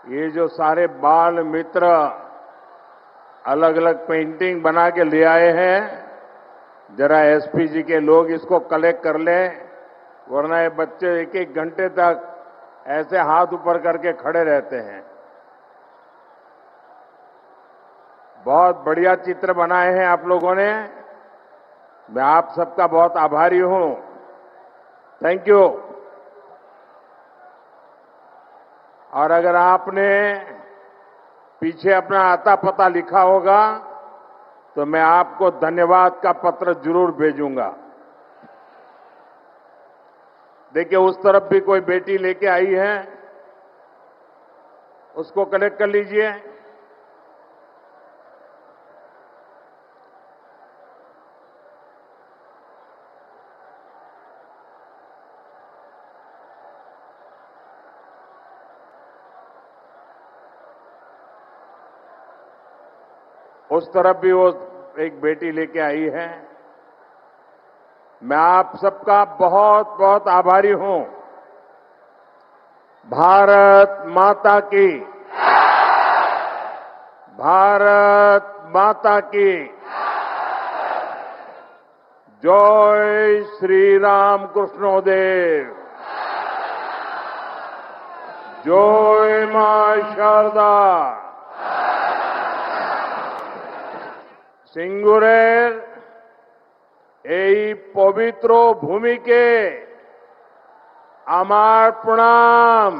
ये जो सारे बाल मित्र अलग अलग पेंटिंग बना के ले आए हैं, जरा एसपी जी के लोग इसको कलेक्ट कर लें, वरना ये बच्चे एक एक घंटे तक ऐसे हाथ ऊपर करके खड़े रहते हैं। बहुत बढ़िया चित्र बनाए हैं आप लोगों ने। मैं आप सबका बहुत आभारी हूं। Thank you. और अगर आपने पीछे अपना आता पता लिखा होगा तो मैं आपको धन्यवाद का पत्र जरूर भेजूंगा। देखिए, उस तरफ भी कोई बेटी लेके आई है, उसको कलेक्ट कर लीजिए। उस तरफ भी वो एक बेटी लेके आई है। मैं आप सबका बहुत बहुत आभारी हूं। भारत माता की, भारत माता की जय श्री राम कृष्णोदेव, जय मां शारदा। সিঙ্গুরের এই পবিত্র ভূমিকে আমার প্রণাম।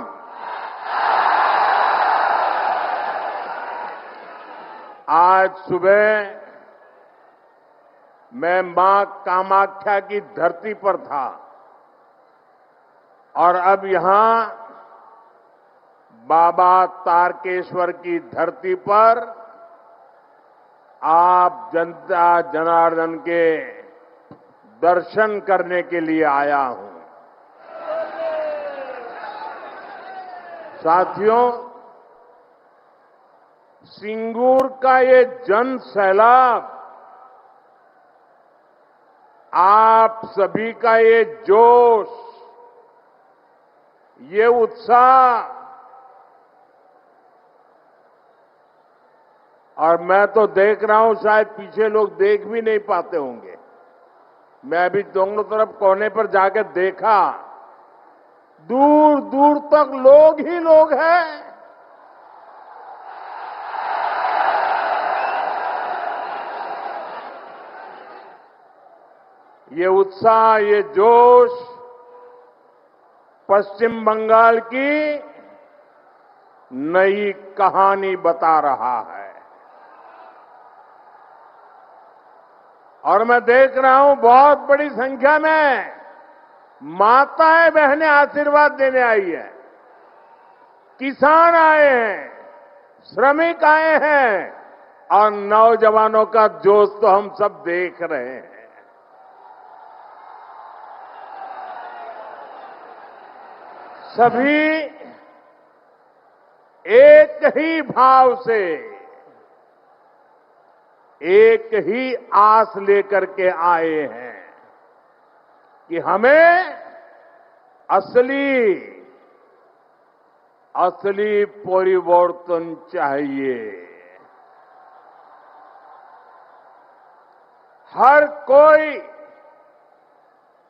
आज सुबह मैं मां कामाख्या की धरती पर था और अब यहां बाबा तारकेश्वर की धरती पर आप जनता जनार्दन के दर्शन करने के लिए आया हूं। साथियों, सिंगूर का ये जन सैलाब, आप सभी का ये जोश, ये उत्साह, और मैं तो देख रहा हूं, शायद पीछे लोग देख भी नहीं पाते होंगे। मैं अभी दोनों तरफ कोने पर जाकर देखा, दूर दूर तक लोग ही लोग हैं। ये उत्साह, ये जोश पश्चिम बंगाल की नई कहानी बता रहा है। और मैं देख रहा हूं बहुत बड़ी संख्या में माताएं बहनें आशीर्वाद देने आई है, किसान आए हैं, श्रमिक आए हैं, और नौजवानों का जोश तो हम सब देख रहे हैं। सभी एक ही भाव से, एक ही आस लेकर के आए हैं कि हमें असली परिवर्तन चाहिए। हर कोई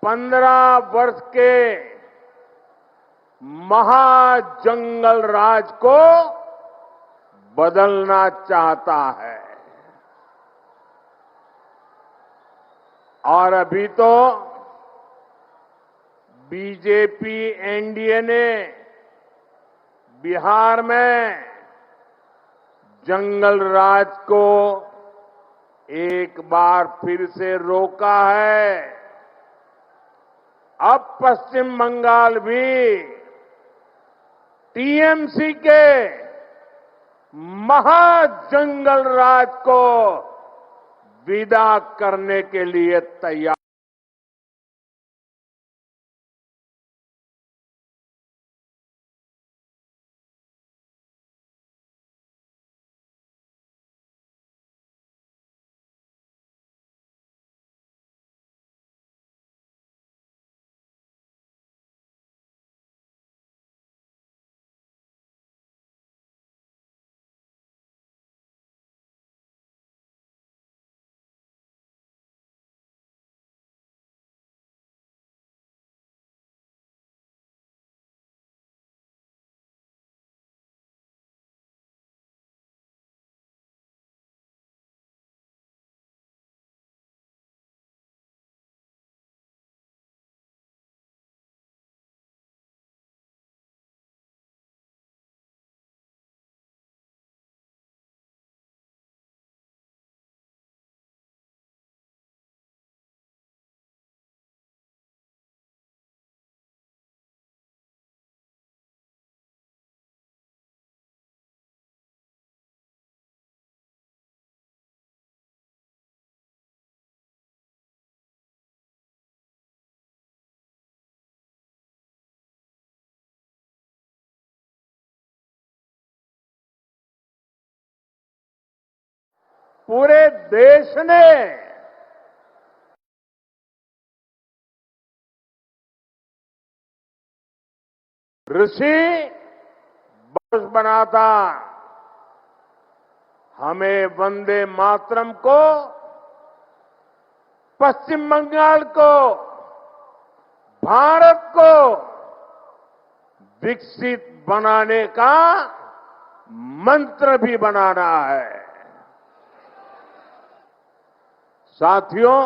15 वर्ष के महाजंगल राज को बदलना चाहता है। और अभी तो बीजेपी एनडीए ने बिहार में जंगल राज को एक बार फिर से रोका है। अब पश्चिम बंगाल भी टीएमसी के महाजंगल राज को विदा करने के लिए तैयार पूरे देश ने ऋषि बरस बना था। हमें वंदे मातरम को पश्चिम बंगाल को भारत को विकसित बनाने का मंत्र भी बनाना है। साथियों,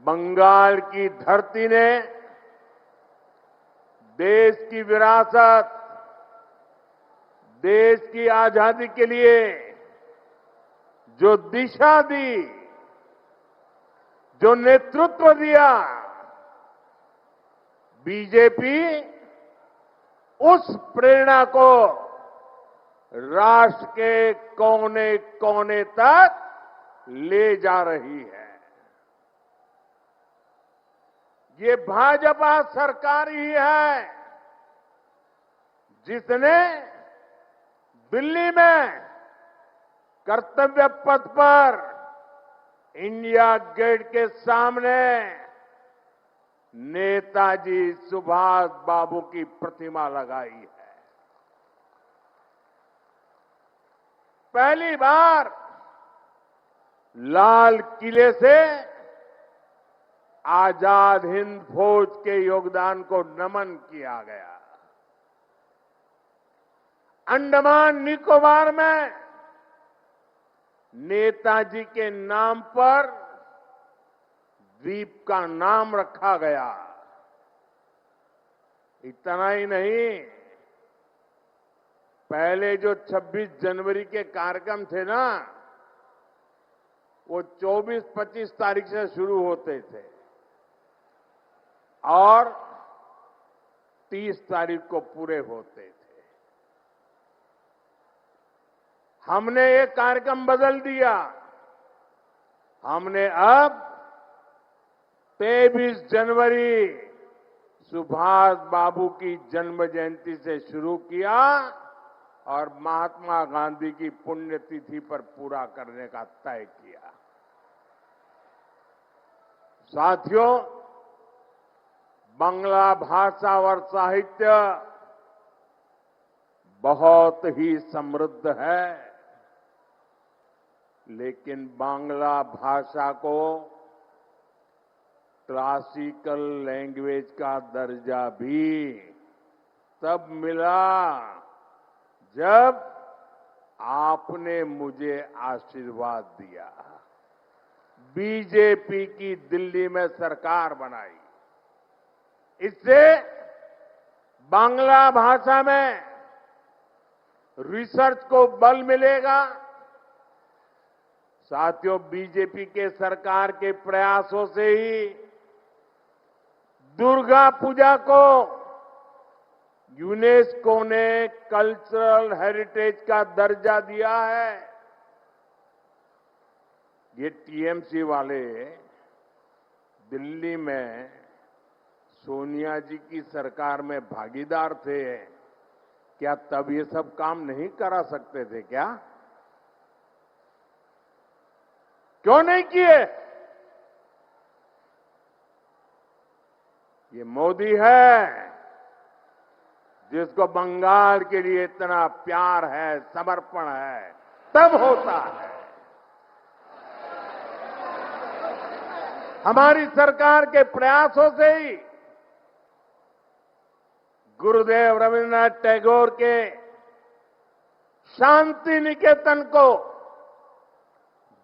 बंगाल की धरती ने देश की विरासत, देश की आजादी के लिए जो दिशा दी, जो नेतृत्व दिया, बीजेपी उस प्रेरणा को राष्ट्र के कोने कोने तक ले जा रही है। ये भाजपा सरकार ही है जिसने दिल्ली में कर्तव्य पथ पर इंडिया गेट के सामने नेताजी सुभाष बाबू की प्रतिमा लगाई है। पहली बार लाल किले से आजाद हिंद फौज के योगदान को नमन किया गया। अंडमान निकोबार में नेताजी के नाम पर द्वीप का नाम रखा गया। इतना ही नहीं, पहले जो 26 जनवरी के कार्यक्रम थे ना, वो 24-25 तारीख से शुरू होते थे और 30 तारीख को पूरे होते थे। हमने ये कार्यक्रम बदल दिया। हमने अब 23 जनवरी सुभाष बाबू की जन्म जयंती से शुरू किया और महात्मा गांधी की पुण्यतिथि पर पूरा करने का तय किया। साथियों, बांग्ला भाषा और साहित्य बहुत ही समृद्ध है, लेकिन बांग्ला भाषा को क्लासिकल लैंग्वेज का दर्जा भी तब मिला जब आपने मुझे आशीर्वाद दिया, बीजेपी की दिल्ली में सरकार बनाई। इससे बांग्ला भाषा में रिसर्च को बल मिलेगा। साथियों, बीजेपी के सरकार के प्रयासों से ही दुर्गा पूजा को यूनेस्को ने कल्चरल हेरिटेज का दर्जा दिया है। ये टीएमसी वाले दिल्ली में सोनिया जी की सरकार में भागीदार थे, क्या तब ये सब काम नहीं करा सकते थे क्या? क्यों नहीं किए? ये मोदी है जिसको बंगाल के लिए इतना प्यार है, समर्पण है, तब होता है। हमारी सरकार के प्रयासों से ही गुरुदेव रविन्द्रनाथ टैगोर के शांति निकेतन को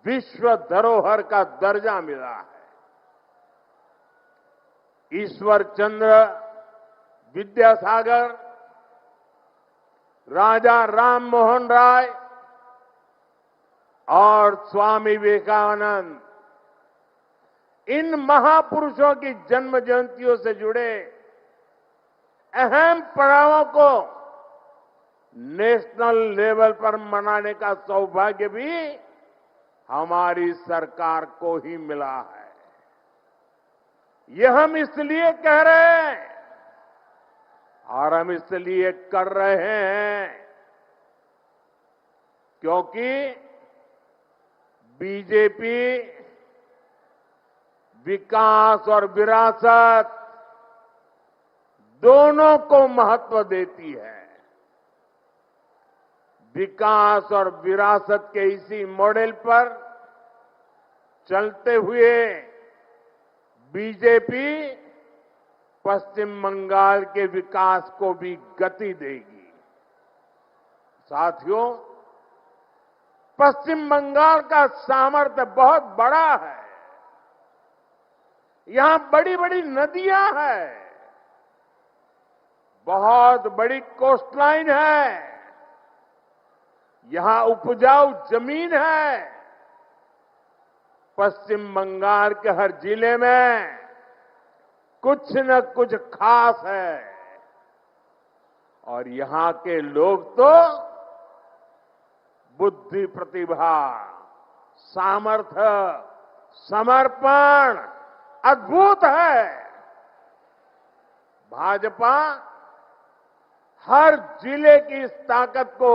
विश्व धरोहर का दर्जा मिला है। ईश्वर चंद्र विद्यासागर, राजा राम मोहन राय और स्वामी विवेकानंद, इन महापुरुषों की जन्म जयंतियों से जुड़े अहम पड़ावों को नेशनल लेवल पर मनाने का सौभाग्य भी हमारी सरकार को ही मिला है। ये हम इसलिए कह रहे हैं और हम इसलिए कर रहे हैं क्योंकि बीजेपी विकास और विरासत दोनों को महत्व देती है। विकास और विरासत के इसी मॉडल पर चलते हुए बीजेपी पश्चिम बंगाल के विकास को भी गति देगी। साथियों, पश्चिम बंगाल का सामर्थ्य बहुत बड़ा है। यहां बड़ी बड़ी नदियां हैं, बहुत बड़ी कोस्टलाइन है, यहां उपजाऊ जमीन है। पश्चिम बंगाल के हर जिले में कुछ न कुछ खास है और यहां के लोग तो बुद्धि, प्रतिभा, सामर्थ्य, समर्पण अद्भुत है। भाजपा हर जिले की इस ताकत को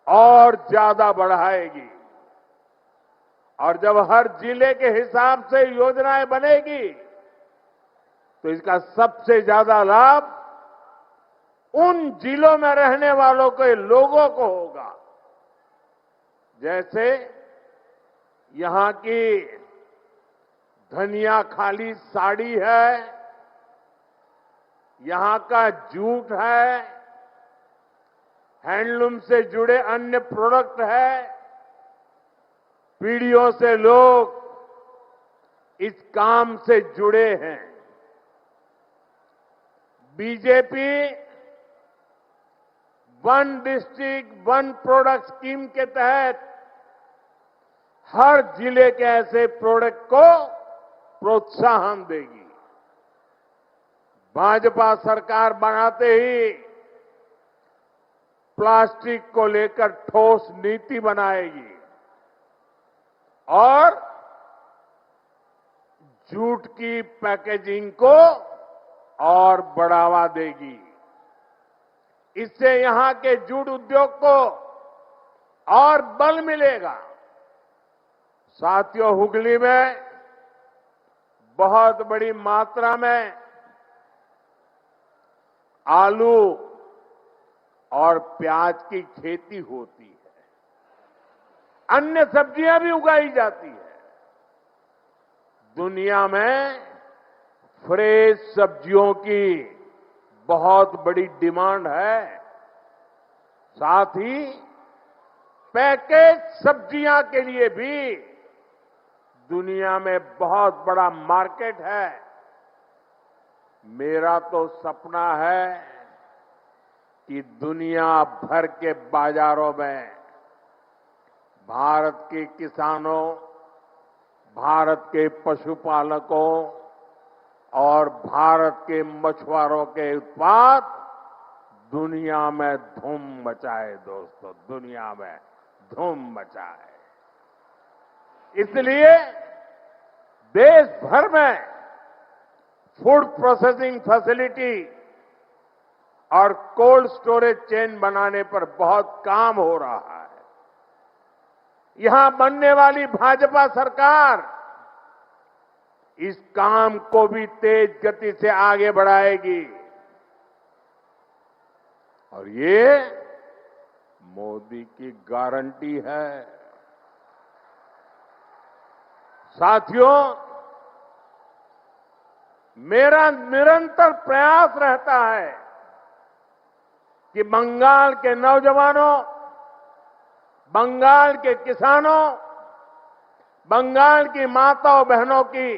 और ज्यादा बढ़ाएगी और जब हर जिले के हिसाब से योजनाएं बनेगी तो इसका सबसे ज्यादा लाभ उन जिलों में रहने वालों के लोगों को होगा। जैसे यहां की धनिया खाली साड़ी है, यहां का जूट है, हैंडलूम से जुड़े अन्य प्रोडक्ट है। पीढ़ियों से लोग इस काम से जुड़े हैं। BJP one district one product scheme के तहत हर जिले के ऐसे प्रोडक्ट को प्रोत्साहन देगी। भाजपा सरकार बनाते ही प्लास्टिक को लेकर ठोस नीति बनाएगी और जूट की पैकेजिंग को और बढ़ावा देगी। इससे यहां के जूट उद्योग को और बल मिलेगा। साथियों, हुगली में बहुत बड़ी मात्रा में आलू और प्याज की खेती होती है। अन्य सब्जियां भी उगाई जाती है। दुनिया में फ्रेश सब्जियों की बहुत बड़ी डिमांड है। साथ ही पैकेज सब्जियां के लिए भी दुनिया में बहुत बड़ा मार्केट है। मेरा तो सपना है कि दुनिया भर के बाजारों में भारत के किसानों, भारत के पशुपालकों और भारत के मछुआरों के उत्पाद दुनिया में धूम मचाए। दोस्तों, दुनिया में धूम मचाए। इसलिए देश भर में फूड प्रोसेसिंग फैसिलिटी और कोल्ड स्टोरेज चेन बनाने पर बहुत काम हो रहा है। यहां बनने वाली भाजपा सरकार इस काम को भी तेज गति से आगे बढ़ाएगी और ये मोदी की गारंटी है। साथियों, मेरा निरंतर प्रयास रहता है कि बंगाल के नौजवानों, बंगाल के किसानों, बंगाल की माताओं बहनों की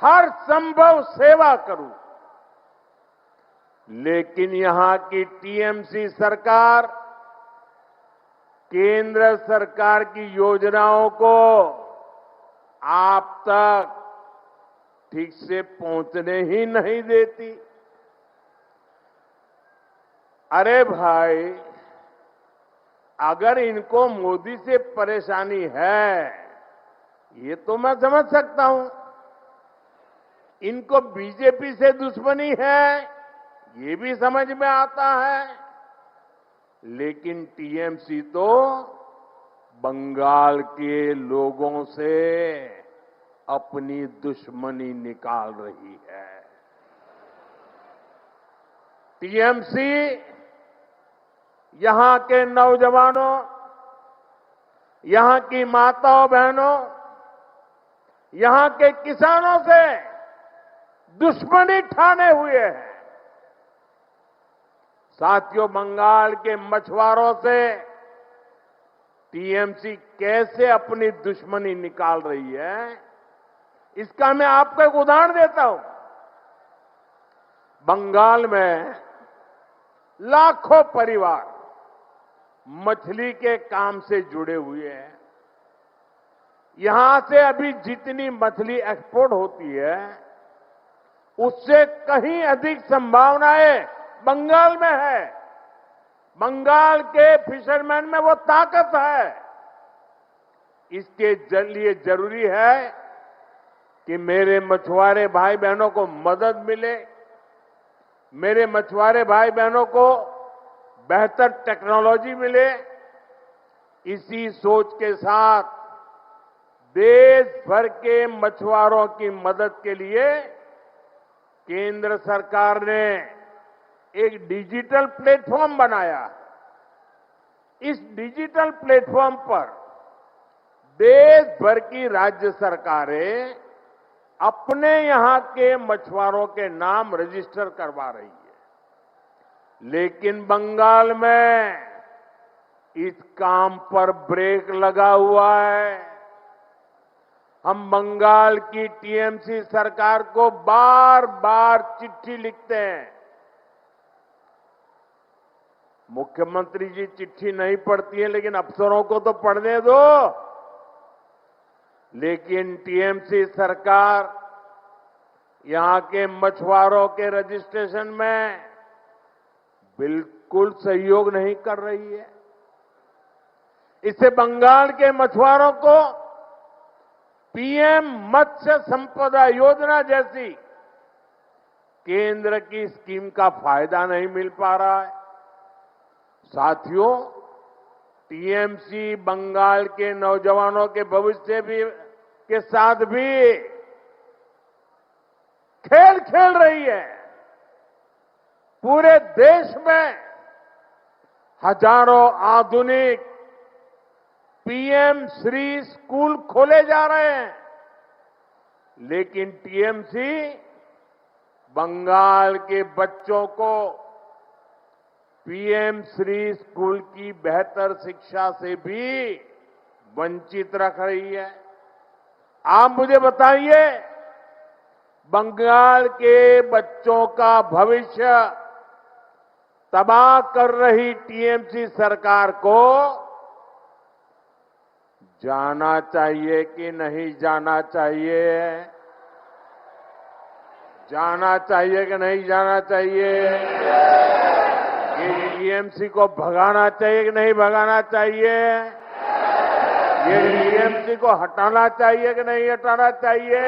हर संभव सेवा करूं। लेकिन यहां की टीएमसी सरकार केंद्र सरकार की योजनाओं को आप तक ठीक से पहुंचने ही नहीं देती। अरे भाई, अगर इनको मोदी से परेशानी है, ये तो मैं समझ सकता हूं। इनको बीजेपी से दुश्मनी है, ये भी समझ में आता है। लेकिन टीएमसी तो बंगाल के लोगों से अपनी दुश्मनी निकाल रही है। टीएमसी यहां के नौजवानों, यहां की माताओं बहनों, यहां के किसानों से दुश्मनी ठाने हुए हैं। साथियों, बंगाल के मछुआरों से टीएमसी कैसे अपनी दुश्मनी निकाल रही है, इसका मैं आपको एक उदाहरण देता हूं। बंगाल में लाखों परिवार मछली के काम से जुड़े हुए हैं। यहां से अभी जितनी मछली एक्सपोर्ट होती है, उससे कहीं अधिक संभावनाएं बंगाल में है। बंगाल के फिशरमैन में वो ताकत है। इसके लिए जरूरी है कि मेरे मछुआरे भाई बहनों को मदद मिले, मेरे मछुआरे भाई बहनों को बेहतर टेक्नोलॉजी मिले। इसी सोच के साथ देश भर के मछुआरों की मदद के लिए केंद्र सरकार ने एक डिजिटल प्लेटफॉर्म बनाया। इस डिजिटल प्लेटफॉर्म पर देश भर की राज्य सरकारें अपने यहां के मछुआरों के नाम रजिस्टर करवा रही है। लेकिन बंगाल में इस काम पर ब्रेक लगा हुआ है। हम बंगाल की टीएमसी सरकार को बार बार चिट्ठी लिखते हैं। मुख्यमंत्री जी चिट्ठी नहीं पढ़ती है, लेकिन अफसरों को तो पढ़ने दो। लेकिन टीएमसी सरकार यहां के मछुआरों के रजिस्ट्रेशन में बिल्कुल सहयोग नहीं कर रही है। इससे बंगाल के मछुआरों को पीएम मत्स्य संपदा योजना जैसी केंद्र की स्कीम का फायदा नहीं मिल पा रहा है। साथियों, टीएमसी बंगाल के नौजवानों के भविष्य के साथ भी खेल खेल रही है। पूरे देश में हजारों आधुनिक पीएम श्री स्कूल खोले जा रहे हैं, लेकिन टीएमसी बंगाल के बच्चों को पीएम श्री स्कूल की बेहतर शिक्षा से भी वंचित रख रही है। आप मुझे बताइए, बंगाल के बच्चों का भविष्य तबाह कर रही टीएमसी सरकार को जाना चाहिए कि नहीं जाना चाहिए? जाना चाहिए कि नहीं जाना चाहिए? ये टीएमसी को भगाना चाहिए कि नहीं भगाना चाहिए? ये टीएमसी को हटाना चाहिए कि नहीं हटाना चाहिए?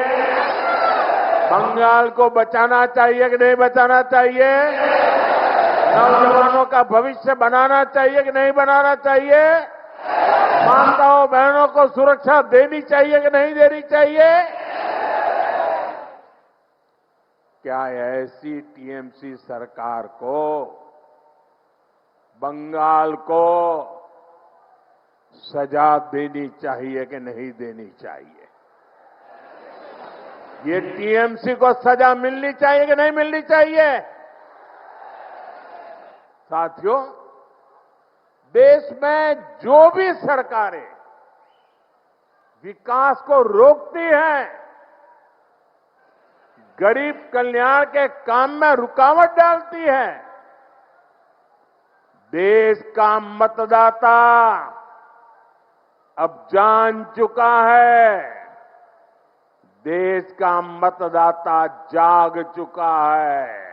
बंगाल को बचाना चाहिए कि नहीं बचाना चाहिए? नौजवानों का भविष्य बनाना चाहिए कि नहीं बनाना चाहिए? माताओं बहनों को सुरक्षा देनी चाहिए कि नहीं देनी चाहिए? क्या ऐसी टीएमसी सरकार को, बंगाल को सजा देनी चाहिए कि नहीं देनी चाहिए? ये टीएमसी को सजा मिलनी चाहिए कि नहीं मिलनी चाहिए? साथियों, देश में जो भी सरकारें विकास को रोकती हैं, गरीब कल्याण के काम में रुकावट डालती है, देश का मतदाता अब जान चुका है, देश का मतदाता जाग चुका है।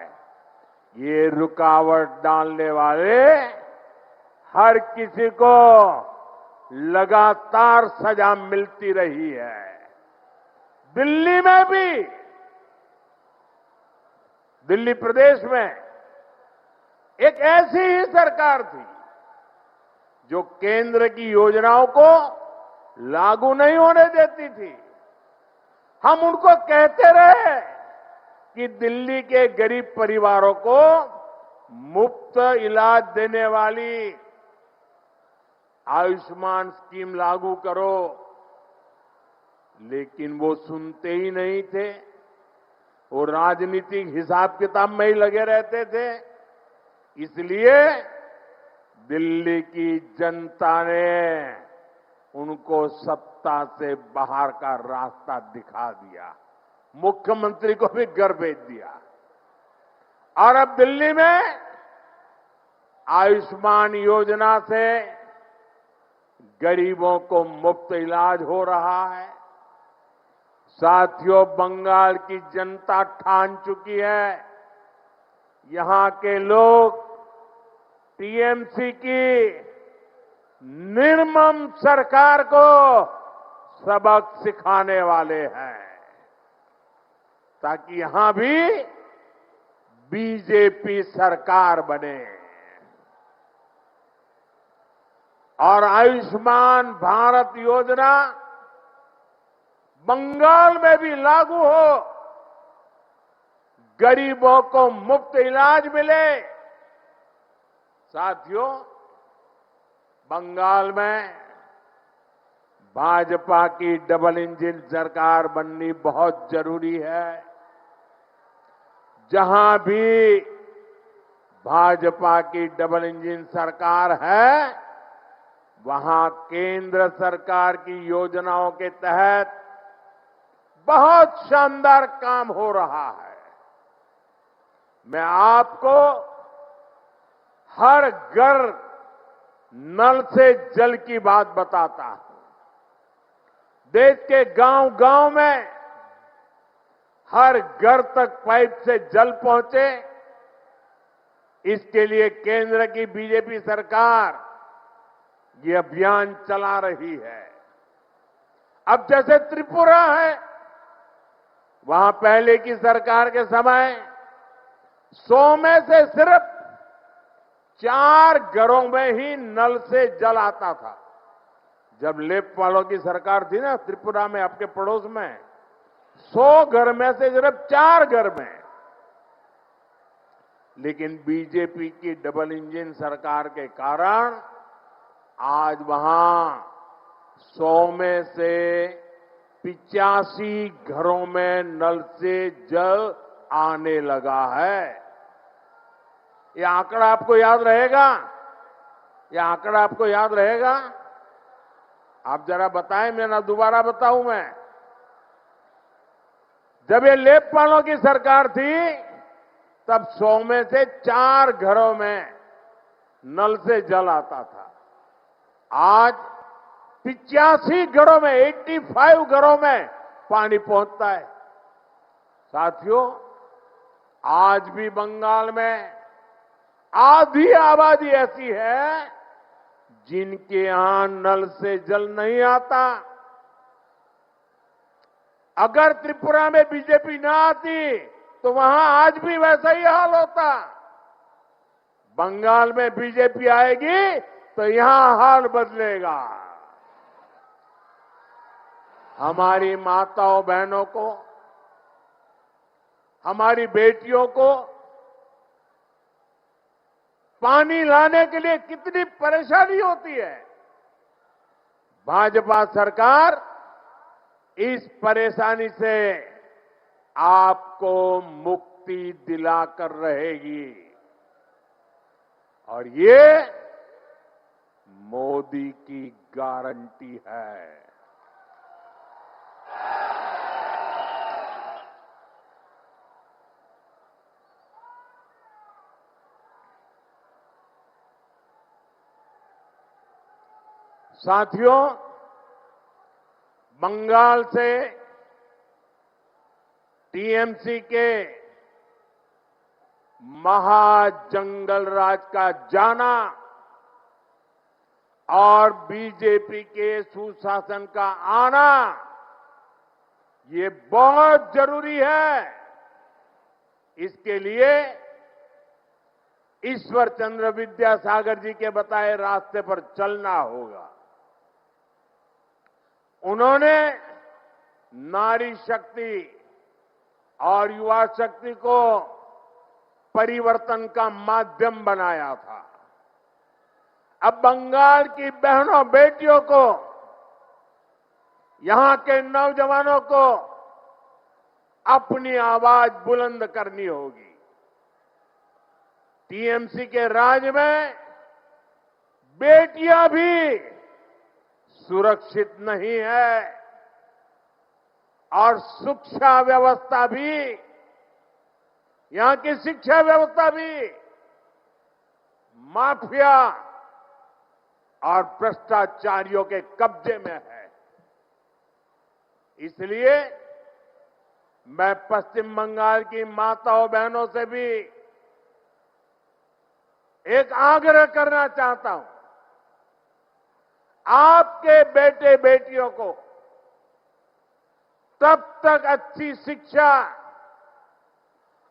ये रुकावट डालने वाले हर किसी को लगातार सजा मिलती रही है। दिल्ली में भी, दिल्ली प्रदेश में एक ऐसी ही सरकार थी जो केंद्र की योजनाओं को लागू नहीं होने देती थी। हम उनको कहते रहे कि दिल्ली के गरीब परिवारों को मुफ्त इलाज देने वाली आयुष्मान स्कीम लागू करो, लेकिन वो सुनते ही नहीं थे। वो राजनीतिक हिसाब किताब में ही लगे रहते थे। इसलिए दिल्ली की जनता ने उनको सत्ता से बाहर का रास्ता दिखा दिया, मुख्यमंत्री को भी घर भेज दिया। और अब दिल्ली में आयुष्मान योजना से गरीबों को मुफ्त इलाज हो रहा है। साथियों, बंगाल की जनता ठान चुकी है। यहां के लोग टीएमसी की निर्मम सरकार को सबक सिखाने वाले हैं, ताकि यहां भी बीजेपी सरकार बने और आयुष्मान भारत योजना बंगाल में भी लागू हो, गरीबों को मुफ्त इलाज मिले। साथियों, बंगाल में भाजपा की डबल इंजन सरकार बननी बहुत जरूरी है। जहां भी भाजपा की डबल इंजन सरकार है, वहां केंद्र सरकार की योजनाओं के तहत बहुत शानदार काम हो रहा है। मैं आपको हर घर नल से जल की बात बताता हूं। देश के गांव-गांव में हर घर तक पाइप से जल पहुंचे, इसके लिए केंद्र की बीजेपी सरकार ये अभियान चला रही है। अब जैसे त्रिपुरा है, वहां पहले की सरकार के समय 100 में से सिर्फ 4 घरों में ही नल से जल आता था। जब लेफ्ट वालों की सरकार थी ना त्रिपुरा में, आपके पड़ोस में, 100 घर में से सिर्फ 4 घर में। लेकिन बीजेपी की डबल इंजन सरकार के कारण आज वहां 100 में से 85 घरों में नल से जल आने लगा है। ये आंकड़ा आपको याद रहेगा? ये आंकड़ा आपको याद रहेगा? आप जरा बताएं, मैं ना दोबारा बताऊं मैं। जब ये लेफ्ट वालों की सरकार थी, तब 100 में से 4 घरों में नल से जल आता था। आज 85 घरों में, 85 घरों में पानी पहुंचता है। साथियों, आज भी बंगाल में आधी आबादी ऐसी है जिनके यहां नल से जल नहीं आता। अगर त्रिपुरा में बीजेपी ना आती तो वहां आज भी वैसा ही हाल होता। बंगाल में बीजेपी आएगी तो यहां हाल बदलेगा। हमारी माताओं बहनों को, हमारी बेटियों को पानी लाने के लिए कितनी परेशानी होती है। भाजपा सरकार इस परेशानी से आपको मुक्ति दिलाकर रहेगी और ये मोदी की गारंटी है। साथियों, बंगाल से टीएमसी के महाजंगल राज का जाना और बीजेपी के सुशासन का आना, ये बहुत जरूरी है। इसके लिए ईश्वर चंद्र विद्यासागर जी के बताए रास्ते पर चलना होगा। उन्होंने नारी शक्ति और युवा शक्ति को परिवर्तन का माध्यम बनाया था। अब बंगाल की बहनों बेटियों को, यहां के नौजवानों को अपनी आवाज बुलंद करनी होगी। टीएमसी के राज में बेटियां भी सुरक्षित नहीं है और शिक्षा व्यवस्था भी, यहां की शिक्षा व्यवस्था भी माफिया और भ्रष्टाचारियों के कब्जे में है। इसलिए मैं पश्चिम बंगाल की माताओं बहनों से भी एक आग्रह करना चाहता हूं, आपके बेटे बेटियों को तब तक अच्छी शिक्षा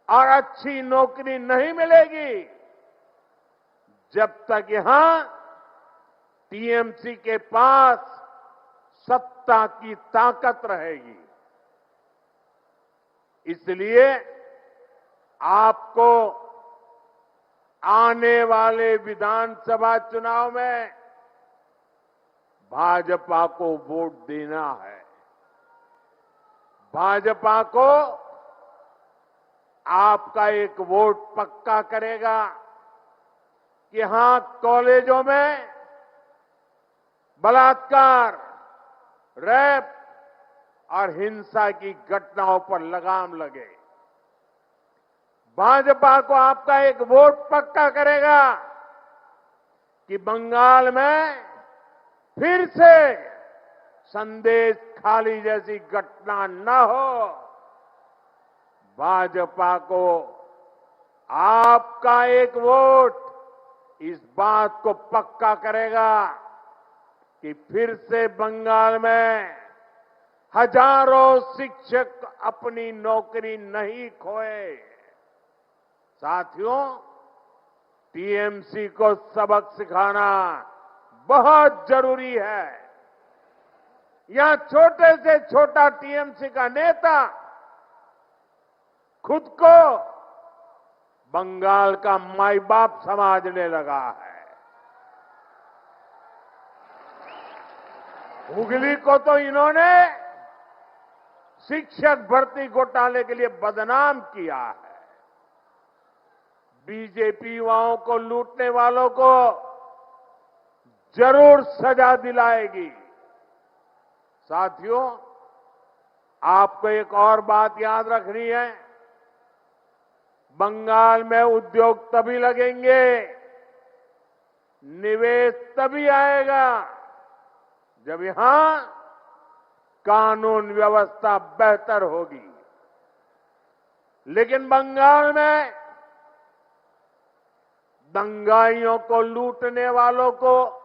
और अच्छी नौकरी नहीं मिलेगी जब तक यहां टीएमसी के पास सत्ता की ताकत रहेगी। इसलिए आपको आने वाले विधानसभा चुनाव में भाजपा को वोट देना है। भाजपा को आपका एक वोट पक्का करेगा कि हां, कॉलेजों में बलात्कार, रेप और हिंसा की घटनाओं पर लगाम लगे। भाजपा को आपका एक वोट पक्का करेगा कि बंगाल में फिर से संदेश खाली जैसी घटना न हो। भाजपा को आपका एक वोट इस बात को पक्का करेगा कि फिर से बंगाल में हजारों शिक्षक अपनी नौकरी नहीं खोए। साथियों, टीएमसी को सबक सिखाना बहुत जरूरी है। यहां छोटे से छोटा टीएमसी का नेता खुद को बंगाल का माई बाप समझने लगा है। हुगली को तो इन्होंने शिक्षक भर्ती घोटाले के लिए बदनाम किया है। बीजेपी युवाओं को लूटने वालों को जरूर सजा दिलाएगी। साथियों, आपको एक और बात याद रखनी है, बंगाल में उद्योग तभी लगेंगे, निवेश तभी आएगा जब यहां कानून व्यवस्था बेहतर होगी। लेकिन बंगाल में दंगाइयों को लूटने वालों को,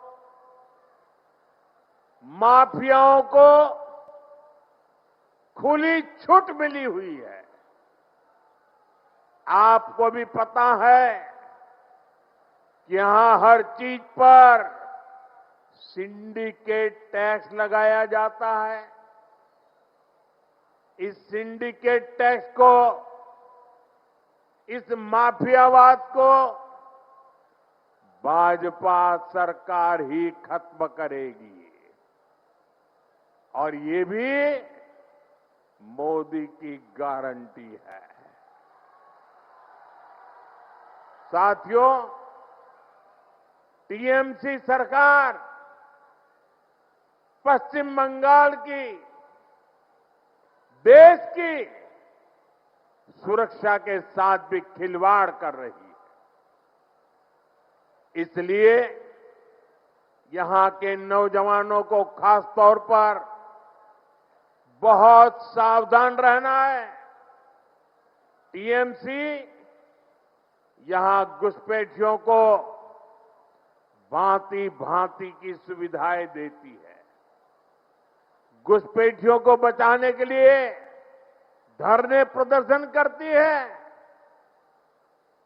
माफियाओं को खुली छूट मिली हुई है। आपको भी पता है कि यहां हर चीज पर सिंडिकेट टैक्स लगाया जाता है। इस सिंडिकेट टैक्स को, इस माफियावाद को भाजपा सरकार ही खत्म करेगी और ये भी मोदी की गारंटी है। साथियों, टीएमसी सरकार पश्चिम बंगाल की, देश की सुरक्षा के साथ भी खिलवाड़ कर रही है। इसलिए यहां के नौजवानों को खास तौर पर बहुत सावधान रहना है। टीएमसी यहां घुसपैठियों को भांति भांति की सुविधाएं देती है। घुसपैठियों को बचाने के लिए धरने प्रदर्शन करती है।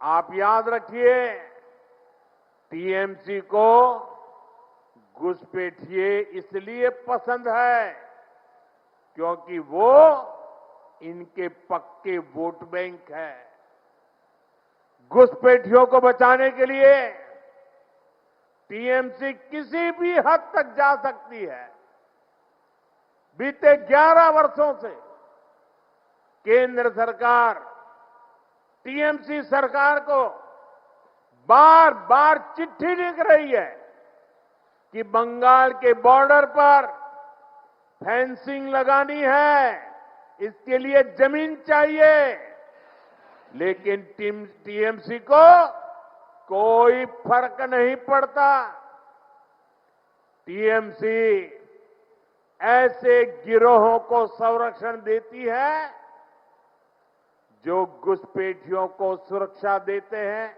आप याद रखिए, टीएमसी को घुसपैठिए इसलिए पसंद है क्योंकि वो इनके पक्के वोट बैंक है। घुसपैठियों को बचाने के लिए टीएमसी किसी भी हद तक जा सकती है। बीते 11 वर्षों से केंद्र सरकार टीएमसी सरकार को बार बार चिट्ठी लिख रही है कि बंगाल के बॉर्डर पर फेंसिंग लगानी है, इसके लिए जमीन चाहिए। लेकिन टीएमसी को कोई फर्क नहीं पड़ता। टीएमसी ऐसे गिरोहों को संरक्षण देती है जो घुसपैठियों को सुरक्षा देते हैं,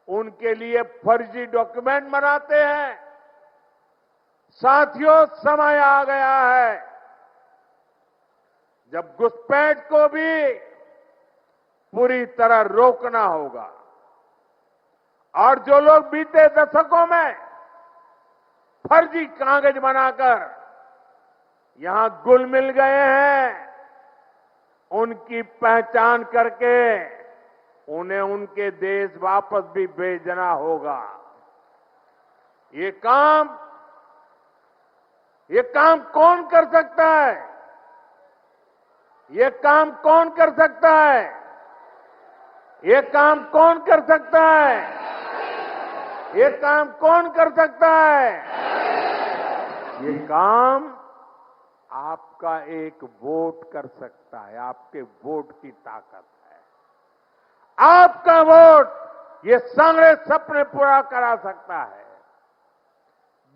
उनके लिए फर्जी डॉक्यूमेंट बनाते हैं। साथियों, समय आ गया है जब घुसपैठ को भी पूरी तरह रोकना होगा। और जो लोग बीते दशकों में फर्जी कागज बनाकर यहां घुल मिल गए हैं, उनकी पहचान करके उन्हें उनके देश वापस भी भेजना होगा। ये काम कौन कर सकता है? ये काम कौन कर सकता है? ये काम कौन कर सकता है? ये काम कौन कर सकता है? ये काम आपका एक वोट कर सकता है। आपके वोट की ताकत है। आपका वोट ये सारे सपने पूरा करा सकता है।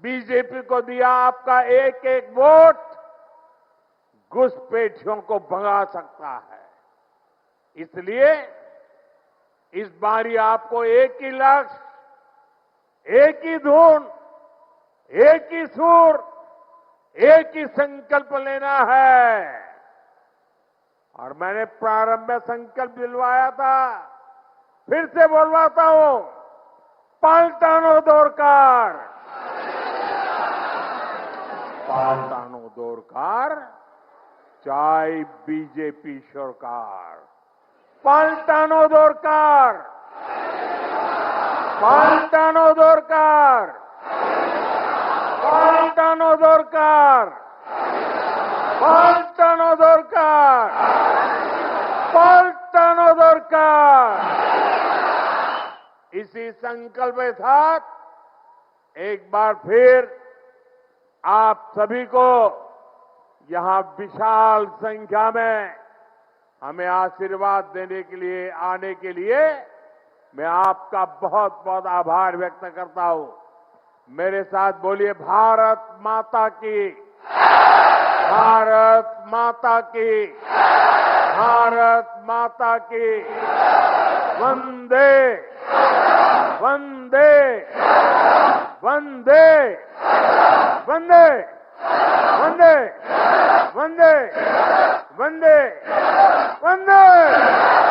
बीजेपी को दिया आपका एक एक वोट घुसपैठियों को भगा सकता है। इसलिए इस बारी आपको एक ही लक्ष्य, एक ही धुन, एक ही सुर, एक ही संकल्प लेना है। और मैंने प्रारंभ में संकल्प दिलवाया था, फिर से बोलवाता हूं, पाल्टानो दरकार, पाल्टानो दरकार, चाहे बीजेपी सरकार। पाल्टानो दरकार, पाल्टानो दरकार, पाल्टानो दरकार, पाल्टानो दरकार, पाल्टानो दरकार। इसी संकल्प के साथ एक बार फिर आप सभी को यहां विशाल संख्या में हमें आशीर्वाद देने के लिए आने के लिए मैं आपका बहुत बहुत आभार व्यक्त करता हूं। मेरे साथ बोलिए, भारत माता की, भारत माता की, भारत माता की। वंदे वंदे वंदे वंदे वंदे वंदे वंदे वंदे।